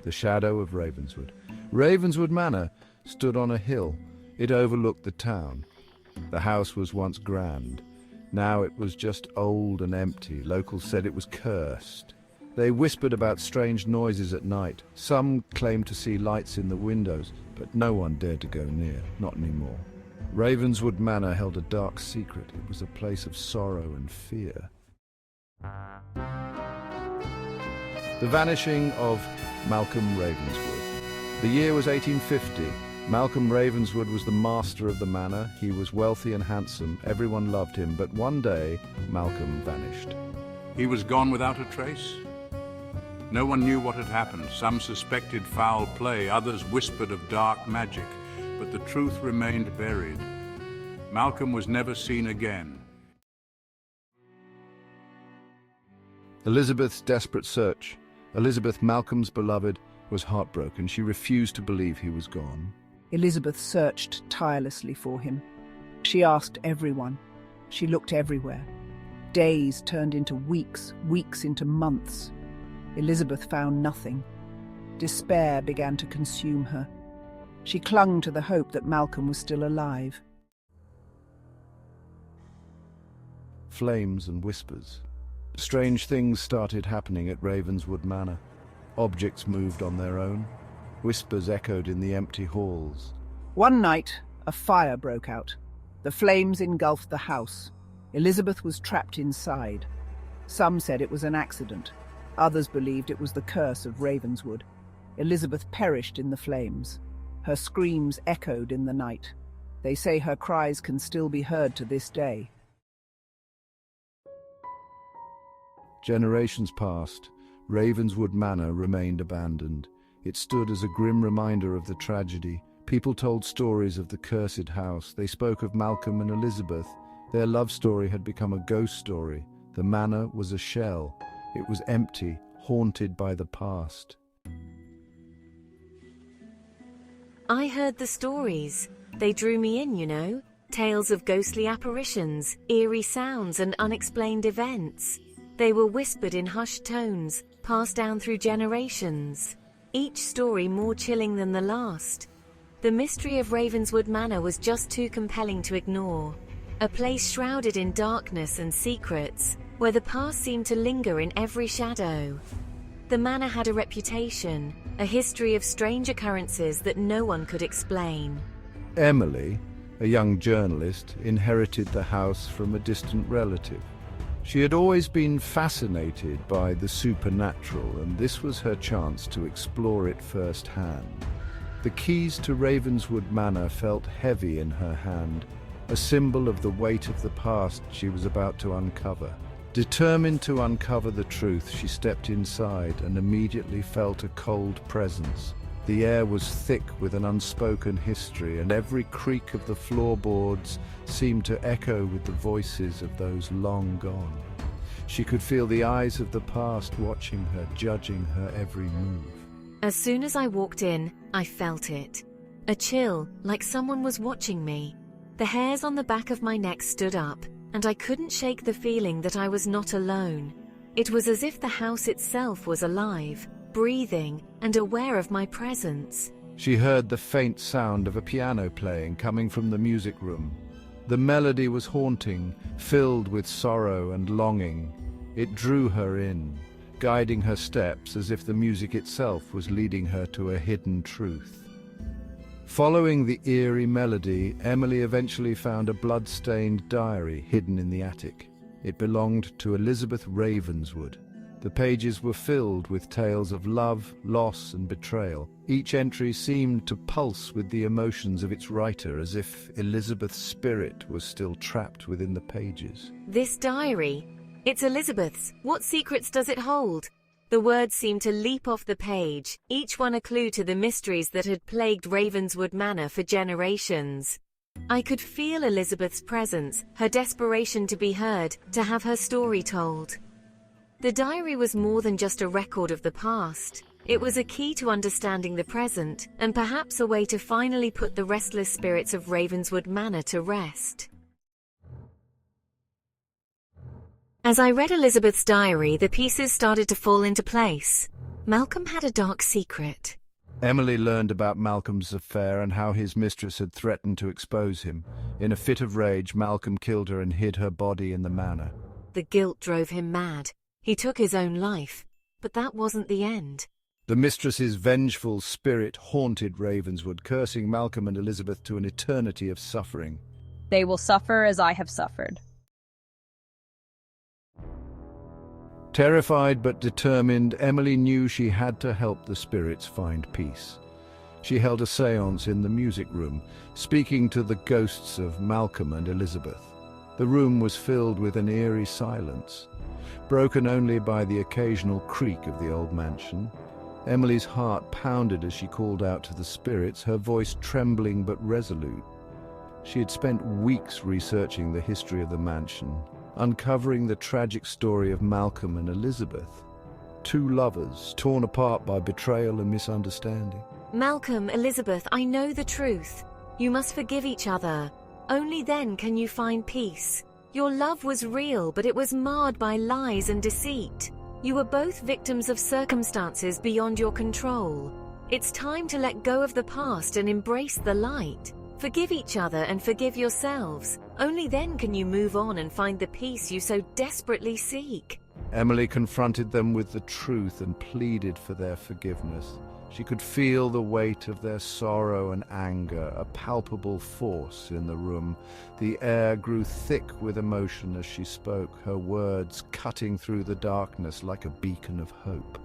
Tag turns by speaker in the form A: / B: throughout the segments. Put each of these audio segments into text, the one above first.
A: The shadow of Ravenswood. Ravenswood Manor stood on a hill. It overlooked the town. The house was once grand. Now it was just old and empty. Locals said it was cursed. They whispered about strange noises at night. Some claimed to see lights in the windows, but no one dared to go near, not anymore. Ravenswood Manor held a dark secret. It was a place of sorrow and fear. The vanishing of Malcolm Ravenswood. The year was 1850. Malcolm Ravenswood was the master of the manor. He was wealthy and handsome. Everyone loved him, but one day, Malcolm vanished.
B: He was gone without a trace. No one knew what had happened. Some suspected foul play, others whispered of dark magic, but the truth remained buried. Malcolm was never seen again.
A: Elizabeth's desperate search. Elizabeth, Malcolm's beloved, was heartbroken. She refused to believe he was gone.
C: Elizabeth searched tirelessly for him. She asked everyone. She looked everywhere. Days turned into weeks, weeks into months. Elizabeth found nothing. Despair began to consume her. She clung to the hope that Malcolm was still alive.
A: Flames and whispers. Strange things started happening at Ravenswood Manor. Objects moved on their own. Whispers echoed in the empty halls.
C: One night, a fire broke out. The flames engulfed the house. Elizabeth was trapped inside. Some said it was an accident. Others believed it was the curse of Ravenswood. Elizabeth perished in the flames. Her screams echoed in the night. They say her cries can still be heard to this day.
A: Generations passed. Ravenswood Manor remained abandoned. It stood as a grim reminder of the tragedy. People told stories of the cursed house. They spoke of Malcolm and Elizabeth. Their love story had become a ghost story. The manor was a shell. It was empty, haunted by the past.
D: I heard the stories. They drew me in, you know. Tales of ghostly apparitions, eerie sounds and unexplained events. They were whispered in hushed tones, passed down through generations. Each story more chilling than the last. The mystery of Ravenswood Manor was just too compelling to ignore. A place shrouded in darkness and secrets, where the past seemed to linger in every shadow. The manor had a reputation, a history of strange occurrences that no one could explain.
A: Emily, a young journalist, inherited the house from a distant relative. She had always been fascinated by the supernatural, and this was her chance to explore it firsthand. The keys to Ravenswood Manor felt heavy in her hand, a symbol of the weight of the past she was about to uncover. Determined to uncover the truth, she stepped inside and immediately felt a cold presence. The air was thick with an unspoken history, and every creak of the floorboards seemed to echo with the voices of those long gone. She could feel the eyes of the past watching her, judging her every move.
D: As soon as I walked in, I felt it. A chill, like someone was watching me. The hairs on the back of my neck stood up, and I couldn't shake the feeling that I was not alone. It was as if the house itself was alive, breathing, and aware of my presence.
A: She heard the faint sound of a piano playing coming from the music room. The melody was haunting, filled with sorrow and longing. It drew her in, guiding her steps as if the music itself was leading her to a hidden truth. Following the eerie melody, Emily eventually found a blood-stained diary hidden in the attic. It belonged to Elizabeth Ravenswood. The pages were filled with tales of love, loss, and betrayal. Each entry seemed to pulse with the emotions of its writer, as if Elizabeth's spirit was still trapped within the pages.
D: This diary, it's Elizabeth's. What secrets does it hold? The words seemed to leap off the page, each one a clue to the mysteries that had plagued Ravenswood Manor for generations. I could feel Elizabeth's presence, her desperation to be heard, to have her story told. The diary was more than just a record of the past. It was a key to understanding the present, and perhaps a way to finally put the restless spirits of Ravenswood Manor to rest. As I read Elizabeth's diary, the pieces started to fall into place. Malcolm had a dark secret.
A: Emily learned about Malcolm's affair and how his mistress had threatened to expose him. In a fit of rage, Malcolm killed her and hid her body in the manor.
D: The guilt drove him mad. He took his own life, but that wasn't the end.
A: The mistress's vengeful spirit haunted Ravenswood, cursing Malcolm and Elizabeth to an eternity of suffering.
E: They will suffer as I have suffered.
A: Terrified but determined, Emily knew she had to help the spirits find peace. She held a séance in the music room, speaking to the ghosts of Malcolm and Elizabeth. The room was filled with an eerie silence, broken only by the occasional creak of the old mansion. Emily's heart pounded as she called out to the spirits, her voice trembling but resolute. She had spent weeks researching the history of the mansion, uncovering the tragic story of Malcolm and Elizabeth, two lovers torn apart by betrayal and misunderstanding.
D: Malcolm, Elizabeth, I know the truth. You must forgive each other. Only then can you find peace. Your love was real, but it was marred by lies and deceit. You were both victims of circumstances beyond your control. It's time to let go of the past and embrace the light. Forgive each other and forgive yourselves. Only then can you move on and find the peace you so desperately seek.
A: Emily confronted them with the truth and pleaded for their forgiveness. She could feel the weight of their sorrow and anger, a palpable force in the room. The air grew thick with emotion as she spoke, her words cutting through the darkness like a beacon of hope.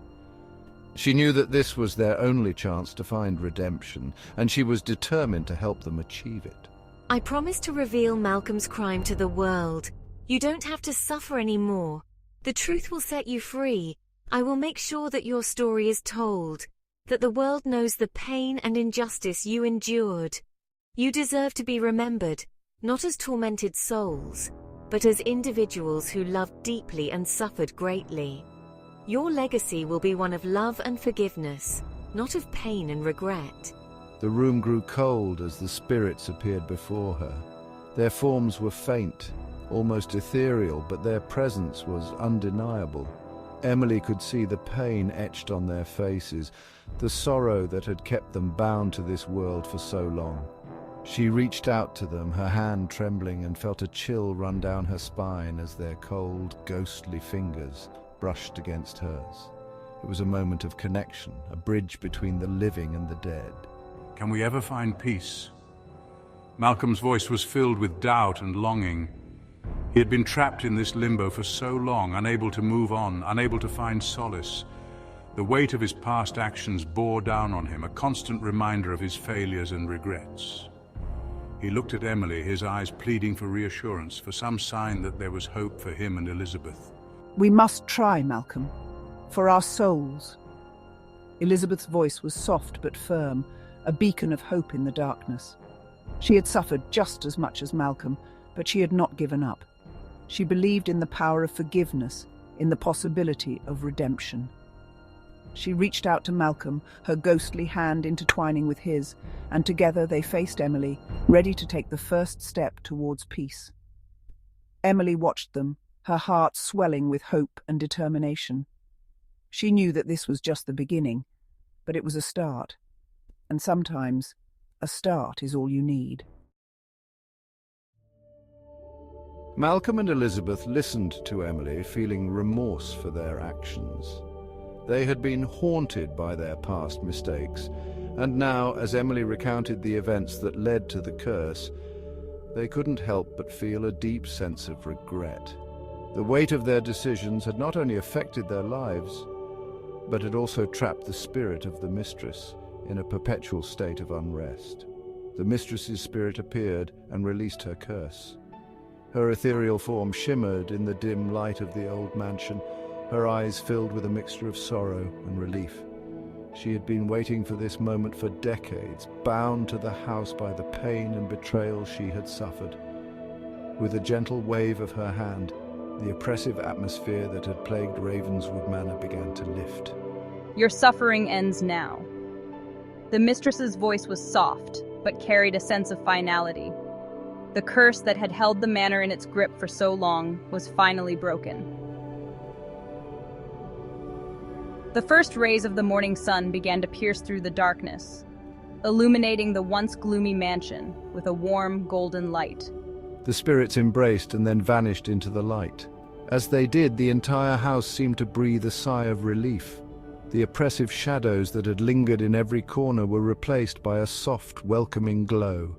A: She knew that this was their only chance to find redemption, and she was determined to help them achieve it.
D: I promise to reveal Malcolm's crime to the world. You don't have to suffer anymore. The truth will set you free. I will make sure that your story is told, that the world knows the pain and injustice you endured. You deserve to be remembered, not as tormented souls, but as individuals who loved deeply and suffered greatly. Your legacy will be one of love and forgiveness, not of pain and regret.
A: The room grew cold as the spirits appeared before her. Their forms were faint, almost ethereal, but their presence was undeniable. Emily could see the pain etched on their faces, the sorrow that had kept them bound to this world for so long. She reached out to them, her hand trembling, and felt a chill run down her spine as their cold, ghostly fingers brushed against hers. It was a moment of connection, a bridge between the living and the dead.
B: Can we ever find peace? Malcolm's voice was filled with doubt and longing. He had been trapped in this limbo for so long, unable to move on, unable to find solace. The weight of his past actions bore down on him, a constant reminder of his failures and regrets. He looked at Emily, his eyes pleading for reassurance, for some sign that there was hope for him and Elizabeth.
C: We must try, Malcolm. For our souls. Elizabeth's voice was soft but firm, a beacon of hope in the darkness. She had suffered just as much as Malcolm, but she had not given up. She believed in the power of forgiveness, in the possibility of redemption. She reached out to Malcolm, her ghostly hand intertwining with his, and together they faced Emily, ready to take the first step towards peace. Emily watched them, her heart swelling with hope and determination. She knew that this was just the beginning, but it was a start. And sometimes, a start is all you need.
A: Malcolm and Elizabeth listened to Emily, feeling remorse for their actions. They had been haunted by their past mistakes, and now, as Emily recounted the events that led to the curse, they couldn't help but feel a deep sense of regret. The weight of their decisions had not only affected their lives, but had also trapped the spirit of the mistress in a perpetual state of unrest. The mistress's spirit appeared and released her curse. Her ethereal form shimmered in the dim light of the old mansion, her eyes filled with a mixture of sorrow and relief. She had been waiting for this moment for decades, bound to the house by the pain and betrayal she had suffered. With a gentle wave of her hand, the oppressive atmosphere that had plagued Ravenswood Manor began to lift.
E: Your suffering ends now. The mistress's voice was soft, but carried a sense of finality. The curse that had held the manor in its grip for so long was finally broken. The first rays of the morning sun began to pierce through the darkness, illuminating the once gloomy mansion with a warm, golden light.
A: The spirits embraced and then vanished into the light. As they did, the entire house seemed to breathe a sigh of relief. The oppressive shadows that had lingered in every corner were replaced by a soft, welcoming glow.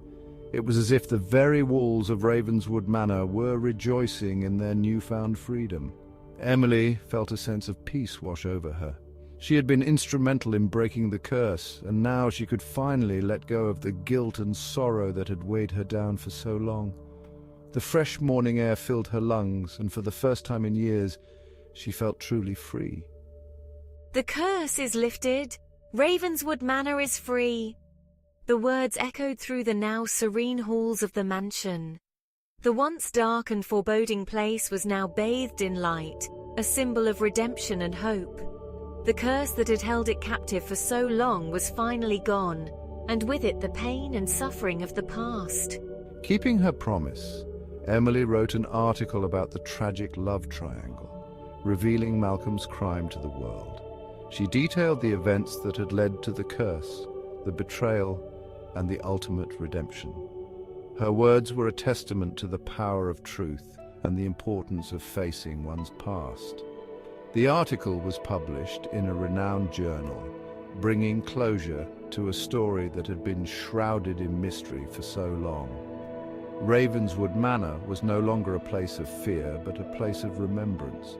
A: It was as if the very walls of Ravenswood Manor were rejoicing in their newfound freedom. Emily felt a sense of peace wash over her. She had been instrumental in breaking the curse, and now she could finally let go of the guilt and sorrow that had weighed her down for so long. The fresh morning air filled her lungs, and for the first time in years, she felt truly free.
D: The curse is lifted. Ravenswood Manor is free. The words echoed through the now serene halls of the mansion. The once dark and foreboding place was now bathed in light, a symbol of redemption and hope. The curse that had held it captive for so long was finally gone, and with it the pain and suffering of the past.
A: Keeping her promise, Emily wrote an article about the tragic love triangle, revealing Malcolm's crime to the world. She detailed the events that had led to the curse, the betrayal, and the ultimate redemption. Her words were a testament to the power of truth and the importance of facing one's past. The article was published in a renowned journal, bringing closure to a story that had been shrouded in mystery for so long. Ravenswood Manor was no longer a place of fear, but a place of remembrance,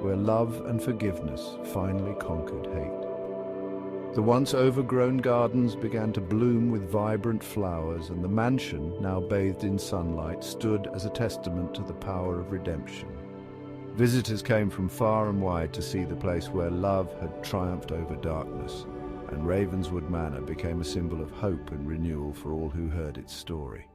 A: where love and forgiveness finally conquered hate. The once overgrown gardens began to bloom with vibrant flowers, and the mansion, now bathed in sunlight, stood as a testament to the power of redemption. Visitors came from far and wide to see the place where love had triumphed over darkness, and Ravenswood Manor became a symbol of hope and renewal for all who heard its story.